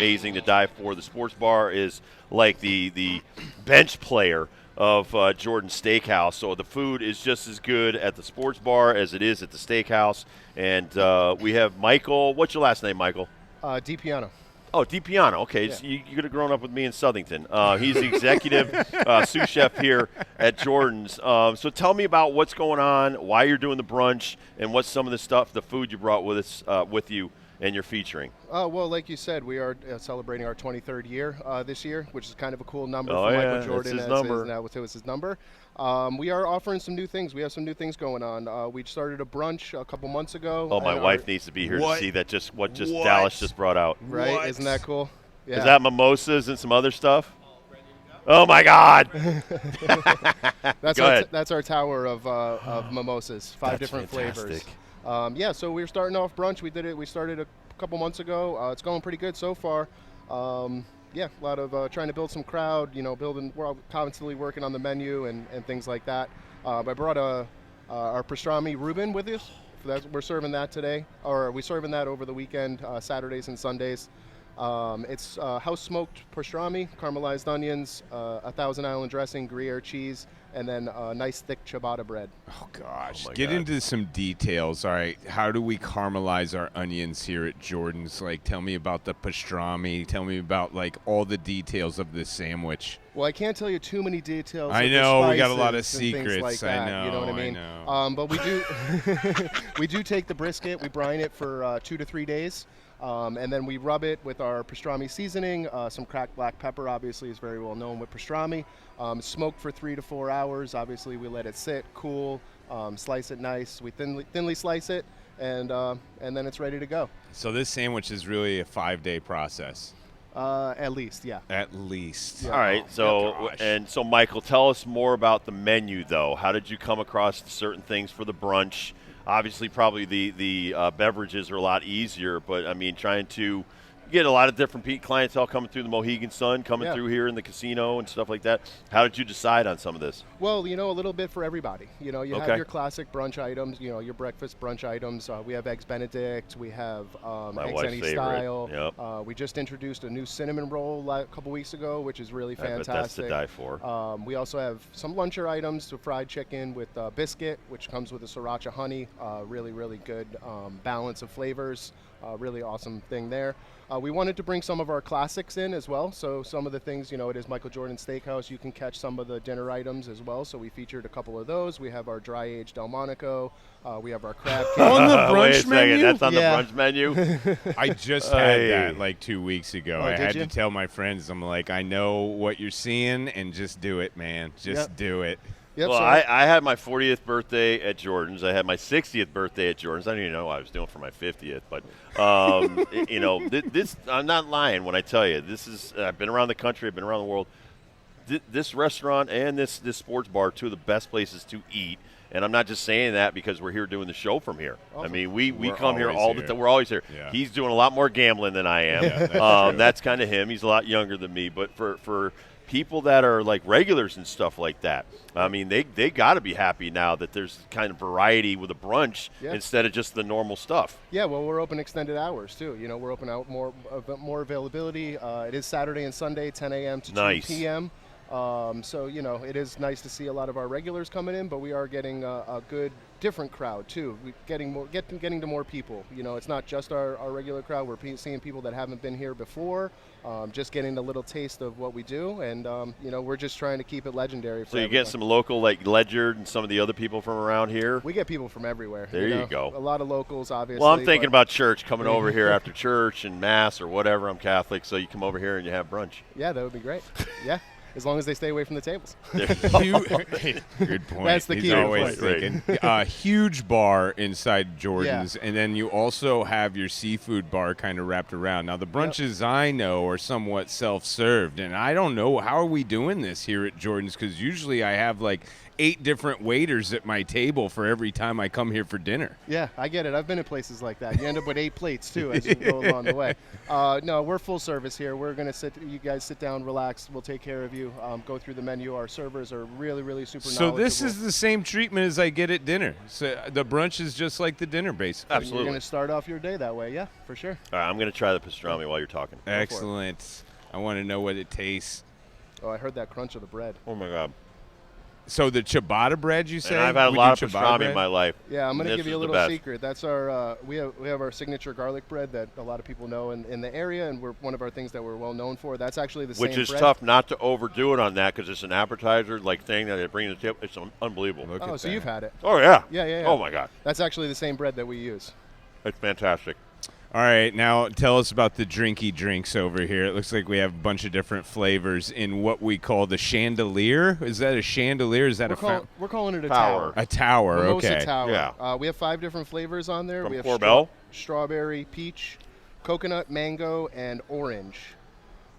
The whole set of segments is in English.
amazing to die for. The sports bar is like the bench player of Jordan's Steakhouse. So the food is just as good at the sports bar as it is at the Steakhouse. And we have Michael. What's your last name, Michael? DiPiano. Oh, DiPiano. Okay, Yeah. so you could have grown up with me in Southington. He's the executive sous chef here at Jordan's. So tell me about what's going on, why you're doing the brunch, and what's some of the stuff, the food you brought with you, and you're featuring. Well, like you said, we are celebrating our 23rd year this year, which is kind of a cool number Oh, for yeah, Michael Jordan. that's his number. That was his number. We are offering some new things. We have some new things going on. We started a brunch a couple months ago. Oh, my wife needs to be here to see that what Dallas just brought out. Right? What? Isn't that cool? Yeah. Is that mimosas and some other stuff? Oh, my God. That's our tower of mimosas, 5 That's different fantastic. flavors. So we're starting off brunch. We started a couple months ago. It's going pretty good so far. A lot of trying to build some crowd. We're all constantly working on the menu and things like that. I brought our pastrami Reuben with us. We're serving that today, or we're serving that over the weekend, Saturdays and Sundays. It's house smoked pastrami, caramelized onions, a Thousand Island dressing, Gruyere cheese, and then nice thick ciabatta bread. Oh, gosh. Oh, my Get God. into some details. All right. How do we caramelize our onions here at Jordan's? Like, tell me about the pastrami. Tell me about, like, all the details of this sandwich. Well, I can't tell you too many details. I of the know, we got a lot of spices and things secrets. like I that, you know what I know, I mean? know. But we do we do take the brisket, we brine it for 2 to 3 days, and then we rub it with our pastrami seasoning. Some cracked black pepper, obviously, is very well known with pastrami. Smoked for 3 to 4 hours. Obviously, we let it sit, cool, slice it nice. We thinly slice it, and then it's ready to go. So this sandwich is really a 5-day process. At least, yeah. At least. All right, Oh, so Michael, tell us more about the menu, though. How did you come across certain things for the brunch? Obviously, probably the beverages are a lot easier, but I mean, trying to get a lot of different clientele coming through the Mohegan Sun, coming through here in the casino and stuff like that. How did you decide on some of this? Well, a little bit for everybody. You Okay. have your classic brunch items, your breakfast brunch items. We have Eggs Benedict. We have My Eggs wife's Any favorite. Style. Yep. We just introduced a new cinnamon roll a couple weeks ago, which is really I bet fantastic. that's to die for. We also have some luncher items, so fried chicken with biscuit, which comes with a sriracha honey. Really, really good balance of flavors. Really awesome thing there. We wanted to bring some of our classics in as well. So some of the things, it is Michael Jordan Steakhouse. You can catch some of the dinner items as well. So we featured a couple of those. We have our dry-aged Delmonico. We have our crab cake. On the Wait a brunch second, menu? that's on Yeah. the brunch menu? I just had Hey. that like 2 weeks ago. Oh, I did had you? to tell my friends, I'm like, I know what you're seeing, and just do it, man. Just Yep. do it. Yep, Well, so I had my 40th birthday at Jordan's. I had my 60th birthday at Jordan's. I didn't even know what I was doing for my 50th, but this I'm not lying when I tell you this is. I've been around the country. I've been around the world. This restaurant and this sports bar are two of the best places to eat. And I'm not just saying that because we're here doing the show from here. Awesome. I mean, we We're come here always all the here. time. We're always here. Yeah. He's doing a lot more gambling than I am. Yeah, that's true. That's kind of him. He's a lot younger than me. But for people that are like regulars and stuff like that, I mean, they got to be happy now that there's kind of variety with a brunch Yeah. instead of just the normal stuff. Yeah, well, we're open extended hours too. We're open out more availability. It is Saturday and Sunday, 10 a.m. to Nice. 2 p.m. So it is nice to see a lot of our regulars coming in, but we are getting a good different crowd too. We're getting to more people. It's not just our regular crowd. We're seeing people that haven't been here before, just getting a little taste of what we do, and we're just trying to keep it legendary. For So you everyone. get some local like Ledyard and some of the other people from around here. We get people from everywhere. There you go. A lot of locals, obviously. Well, I'm thinking but- about church, coming over here after church and mass or whatever. I'm Catholic, so you come over here and you have brunch. Yeah, that would be great. Yeah. As long as they stay away from the tables. Good point. That's the He's key. always Right. thinking. Huge bar inside Jordan's, and then you also have your seafood bar kind of wrapped around. Now, the brunches I know are somewhat self-served, and I don't know, how are we doing this here at Jordan's? Because usually I have like 8 different waiters at my table for every time I come here for dinner. Yeah, I get it. I've been in places like that. You end up with 8 plates too as you go along the way. No, we're full service here. We're gonna you guys sit down, relax. We'll take care of you. Go through the menu. Our servers are really, really super knowledgeable. So this is the same treatment as I get at dinner. So the brunch is just like the dinner, basically. Absolutely. You're gonna start off your day that way. Yeah, for sure. All right, I'm going to try the pastrami while you're talking. Excellent. I want to know what it tastes. Oh, I heard that crunch of the bread. Oh, my God. So the ciabatta bread, you say? And I've had a We lot do of ciabatta pastrami bread? in my life. Yeah, I'm gonna This give you a is the little best. secret. That's our we have our signature garlic bread that a lot of people know in the area, and we're one of our things that we're well known for. That's actually the Which same is bread. tough not to overdo it on that because it's an appetizer like thing that they bring to the table. It's unbelievable. Look Oh, at so that. you've had it. Oh, yeah. Yeah. Oh, my God. That's actually the same bread that we use. It's fantastic. All right, now tell us about the drinky drinks over here. It looks like we have a bunch of different flavors in what we call the chandelier. Is that a chandelier? Is that We're calling it a Tower. tower. a tower? Mimosa Okay. Tower. Yeah. We have 5 different flavors on there. From We have Corbel? strawberry, peach, coconut, mango, and orange.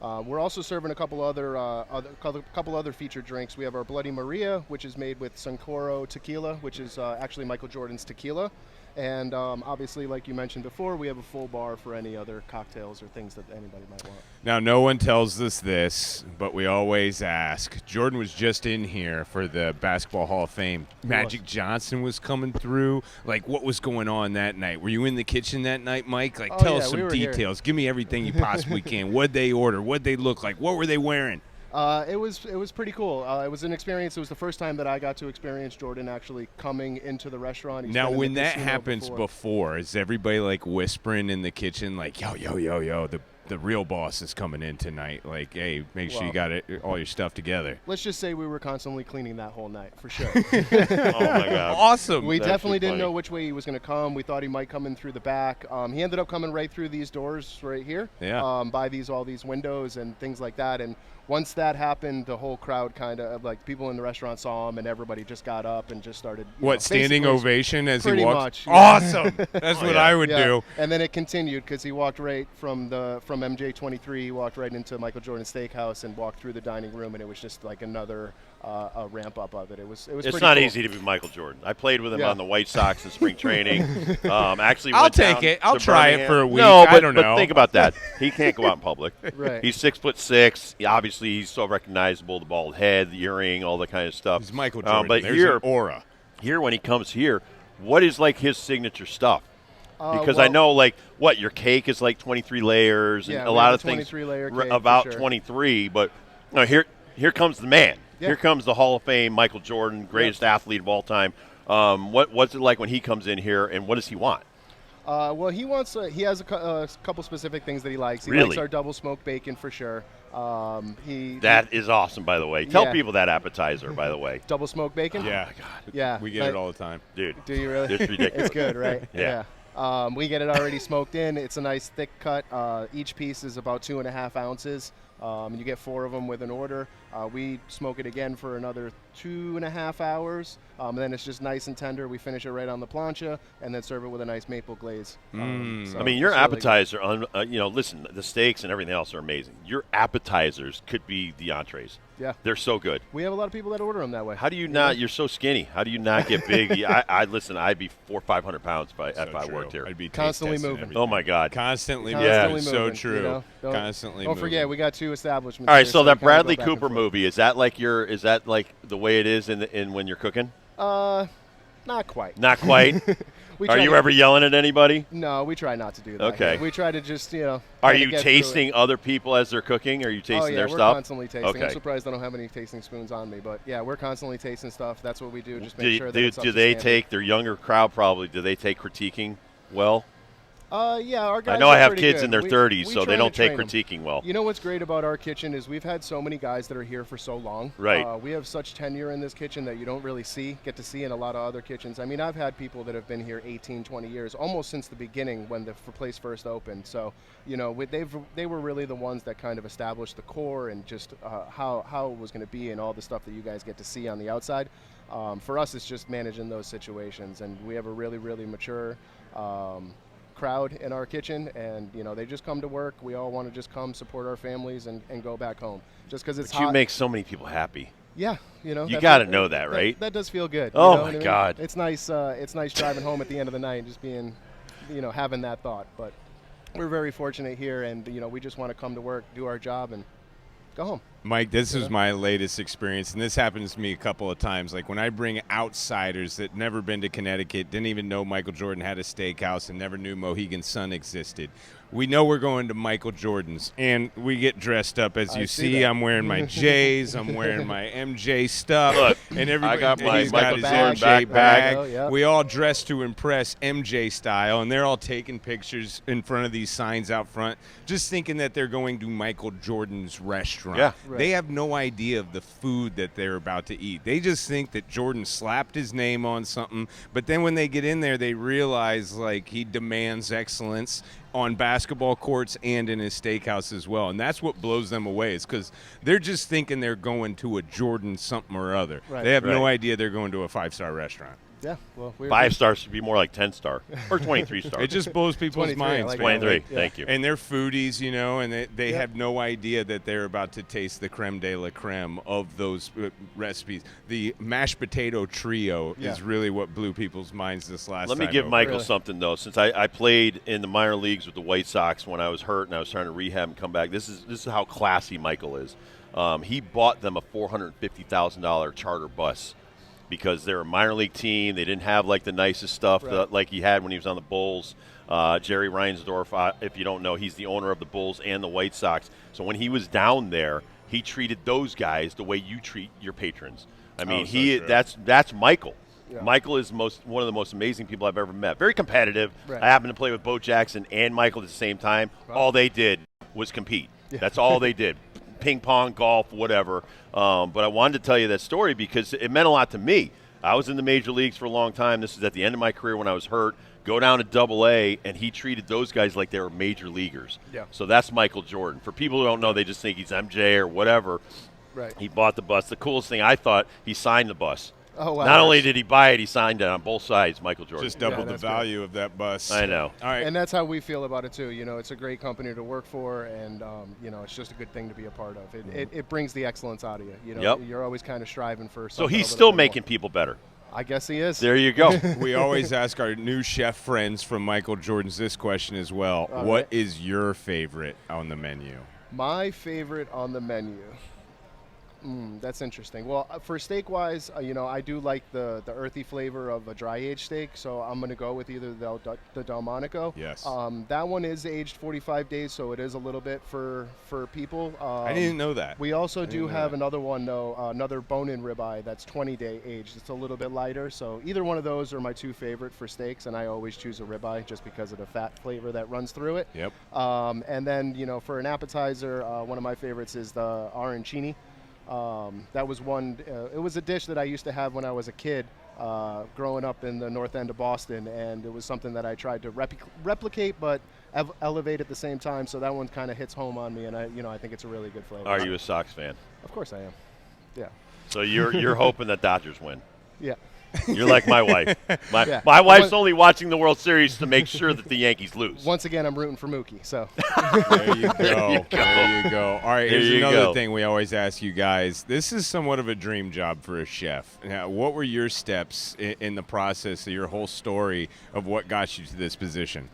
We're also serving a couple other featured drinks. We have our Bloody Maria, which is made with Sancoro tequila, which is actually Michael Jordan's tequila. And obviously, like you mentioned before, we have a full bar for any other cocktails or things that anybody might want. Now, no one tells us this, but we always ask. Jordan was just in here for the Basketball Hall of Fame. Magic Johnson was coming through. Like, what was going on that night? Were you in the kitchen that night, Mike? Like, tell us we some were here. details. Give me everything you possibly can. What'd they order? What'd they look like? What were they wearing? It was pretty cool. It was an experience. It was the first time that I got to experience Jordan actually coming into the restaurant. He's Now, been in when the that casino happens before, is everybody like whispering in the kitchen, like, yo, the real boss is coming in tonight. Like, hey, make sure you got all your stuff together. Let's just say we were constantly cleaning that whole night, for sure. Oh, my God. Awesome. We That's definitely too didn't funny. know which way he was going to come. We thought he might come in through the back. He ended up coming right through these doors right here. Yeah. By all these windows and things like that. And once that happened, the whole crowd kind of, like, people in the restaurant saw him, and everybody just got up and just started. Standing basically ovation as he pretty walks? much, yeah. Awesome. That's what yeah. I would do. And then it continued because he walked right from MJ23. He walked right into Michael Jordan Steakhouse and walked through the dining room, and it was just like another a ramp up of it. It was. It's pretty not cool. easy to be Michael Jordan. I played with him Yeah. on the White Sox in spring training. Actually, I'll went take down it. I'll to try it Birmingham. for a week. No, but, I don't know. But think about that. He can't go out in public. Right. He's 6'6". Obviously, he's so recognizable. The bald head, the earring, all that kind of stuff. He's Michael Jordan. But There's here, an aura. when he comes here, what is like his signature stuff? Because I well- know, like, your cake is like 23 layers, and Yeah, a we lot have of a things 23-layer cake, for about sure. 23. But no, here comes the man. Yeah. Here comes the Hall of Fame Michael Jordan, greatest athlete of all time. What's it like when he comes in here, and what does he want? Well, he wants. He has a couple specific things that he likes. He Really? likes our double smoked bacon for sure. That is awesome, by the way. Tell Yeah. people that appetizer, by the way. double smoked bacon. Yeah. Yeah. We get it all the time. Dude, Do you really? it's ridiculous. It's good, right? Yeah. We get it already smoked in. It's a nice thick cut. Each piece is about 2.5 ounces. You get 4 of them with an order. We smoke it again for another 2.5 hours. And then it's just nice and tender. We finish it right on the plancha and then serve it with a nice maple glaze. So I mean, your it's really good. appetizer, listen, the steaks and everything else are amazing. Your appetizers could be the entrees. Yeah. They're so good. We have a lot of people that order them that way. How do you not? You're so skinny. How do you not get big? Listen. I'd be 400 or 500 pounds if I worked here. I'd be taste Constantly testing moving. everything. Oh my God. Constantly Constantly moving. moving, So true. you know? Constantly Don't moving. forget, we got 2 establishments. All right. here, So we that kinda go Bradley back and Cooper forth. movie is that like the way it is in when you're cooking? Not quite. Not quite. We Are try you to- ever yelling at anybody? No, we try not to do that. Okay. We try to just, Are kinda you get through it. tasting other people as they're cooking? Are you tasting Oh yeah, their we're stuff? constantly tasting. Okay. I'm surprised I don't have any tasting spoons on me, but yeah, we're constantly tasting stuff. That's what we do. Just make Do, sure that do, it's up do to they standard. take their younger crowd probably? Do they take critiquing well? Yeah, our guys I know are I have pretty kids good. in their We 30s, we so try they to don't take train 'em. critiquing well. You know what's great about our kitchen is we've had so many guys that are here for so long. Right. We have such tenure in this kitchen that you don't really get to see in a lot of other kitchens. I mean, I've had people that have been here 18, 20 years, almost since the beginning when the place first opened. So, they were really the ones that kind of established the core and just how it was going to be and all the stuff that you guys get to see on the outside. For us, it's just managing those situations, and we have a really, really mature crowd in our kitchen, and they just come to work. We all want to just come support our families and go back home just because it's But you hot. make so many people happy. Yeah, You that got to feel- know that, right? That does feel good. Oh, you know my what I mean? God. It's nice. It's nice driving home at the end of the night and just being, having that thought. But we're very fortunate here, and we just want to come to work, do our job, and go home. Mike, this is my latest experience, and this happens to me a couple of times. Like when I bring outsiders that never been to Connecticut, didn't even know Michael Jordan had a steakhouse, and never knew Mohegan Sun existed. We know we're going to Michael Jordan's, and we get dressed up. As you see, I'm wearing my J's, I'm wearing my MJ stuff, Look, and everybody I got my he's got Michael his Jordan MJ backpack. bag. Oh, yeah. We all dress to impress MJ style, and they're all taking pictures in front of these signs out front, just thinking that they're going to Michael Jordan's restaurant. Yeah. Right. They have no idea of the food that they're about to eat. They just think that Jordan slapped his name on something, but then when they get in there, they realize like he demands excellence on basketball courts and in his steakhouse as well. And that's what blows them away, is because they're just thinking they're going to a Jordan something or other. Right. They have no Right. idea they're going to a 5-star restaurant. Yeah. Well, we're 5 stars should be more like 10 star or 23 star. It just blows people's 23, I minds. like man. 23. Yeah. Thank you. And they're foodies, and they Yeah. have no idea that they're about to taste the creme de la creme of those recipes. The mashed potato trio Yeah. is really what blew people's minds this last Let time. me give over. Michael Really? something, though. Since I played in the minor leagues with the White Sox when I was hurt and I was trying to rehab and come back, this is how classy Michael is. He bought them a $450,000 charter bus because they're a minor league team. They didn't have, like, the nicest stuff Right. like he had when he was on the Bulls. Jerry Reinsdorf, if you don't know, he's the owner of the Bulls and the White Sox. So when he was down there, he treated those guys the way you treat your patrons. I mean, so true. that's Michael. Yeah. Michael is one of the most amazing people I've ever met. Very competitive. Right. I happened to play with Bo Jackson and Michael at the same time. Wow. All they did was compete. Yeah. That's all they did. Ping pong, golf, whatever. But I wanted to tell you that story because it meant a lot to me. I was in the major leagues for a long time. This is at the end of my career when I was hurt. Go down to Double-A, and he treated those guys like they were major leaguers. Yeah. So that's Michael Jordan. For people who don't know, they just think he's MJ or whatever. Right. He bought the bus. The coolest thing I thought, he signed the bus. Oh, wow. Not only did he buy it, he signed it on both sides, Michael Jordan. Just doubled the that's great. value of that bus. I know. All right. And that's how we feel about it too. It's a great company to work for, and it's just a good thing to be a part of. It brings the excellence out of you. Yep. You're always kind of striving for. So something a he's little still bit making more. people better. I guess he is. There you go. We always ask our new chef friends from Michael Jordan's this question as well. All What right. is your favorite on the menu? My favorite on the menu. That's interesting. Well, for steak-wise, I do like the earthy flavor of a dry-aged steak, so I'm going to go with either the Delmonico. Yes. That one is aged 45 days, so it is a little bit for people. I didn't know that. We also do didn't know have that. another one, though, another bone-in ribeye that's 20-day aged. It's a little bit lighter, so either one of those are my two favorite for steaks, and I always choose a ribeye just because of the fat flavor that runs through it. Yep. And then, for an appetizer, one of my favorites is the arancini. That was one. It was a dish that I used to have when I was a kid, growing up in the north end of Boston, and it was something that I tried to replicate, but elevate at the same time. So that one kind of hits home on me, and I think it's a really good flavor. Are you a Sox fan? Of course I am. Yeah. So you're hoping that Dodgers win. Yeah. You're like my wife. Yeah. My wife's only watching the World Series to make sure that the Yankees lose. Once again, I'm rooting for Mookie. So. There you go. There you go. All right, There here's you another go. thing we always ask you guys. This is somewhat of a dream job for a chef. Now, what were your steps in the process of your whole story of what got you to this position?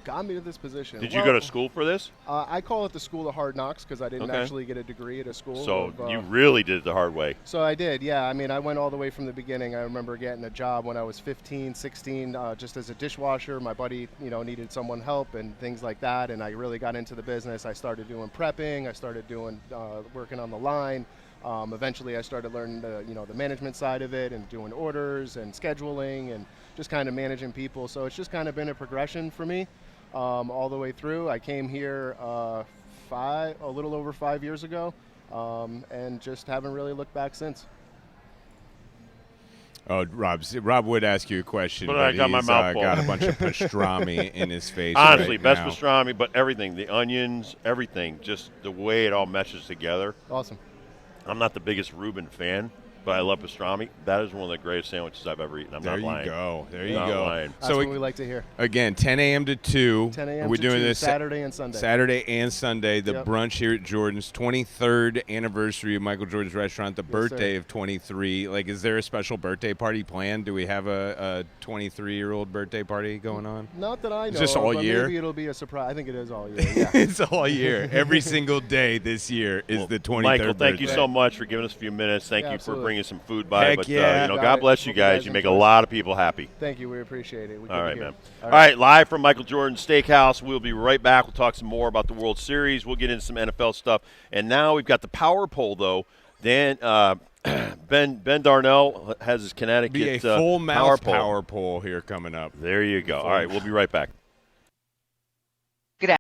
Got me to this position. Did you go to school for this? I call it the School of Hard Knocks because I didn't Okay. actually get a degree at a school. So of, you really did it the hard way. So I did, yeah. I mean, I went all the way from the beginning. I remember getting a job when I was 15, 16, just as a dishwasher. My buddy, needed someone help and things like that, and I really got into the business. I started doing prepping. I started doing working on the line. Eventually, I started learning the management side of it and doing orders and scheduling and just kind of managing people. So it's just kind of been a progression for me all the way through. I came here a little over 5 years ago, and just haven't really looked back since. Oh, Rob would ask you a question, But but I got my he's mouth full. got a bunch of pastrami in his face. Honestly, right best now. pastrami, but everything, the onions, everything, just the way it all meshes together. Awesome. I'm not the biggest Reuben fan, but I love pastrami. That is one of the greatest sandwiches I've ever eaten. I'm There not lying. you go. There you Not go. lying. That's So what we like to hear. again, 10 a.m. to 2. 10 a.m. Are we to doing 2, this Saturday and Sunday. Saturday and Sunday, the Yep. brunch here at Jordan's 23rd anniversary of Michael Jordan's restaurant, the birthday sir. of 23. Like, is there a special birthday party planned? Do we have a 23-year-old birthday party going on? Not that I know. Is this all of, but year? Maybe it'll be a surprise. I think it is all year. Yeah. It's all year. Every single day this year is Well, the 23rd Michael, thank you birthday. so much for giving us a few minutes. Thank Yeah, you absolutely. for bringing some food by. Heck but yeah. God Got it. bless you Hope you guys. guys You make a enjoy. lot of people happy. Thank you. We appreciate it. We All good to right, hear. man. All right, live from Michael Jordan's Steakhouse. We'll be right back. We'll talk some more about the World Series. We'll get into some NFL stuff. And now we've got the power poll, though. Dan, Ben Darnell has his Connecticut Be a full power mouth poll. power poll here coming up. There you go. All right, we'll be right back.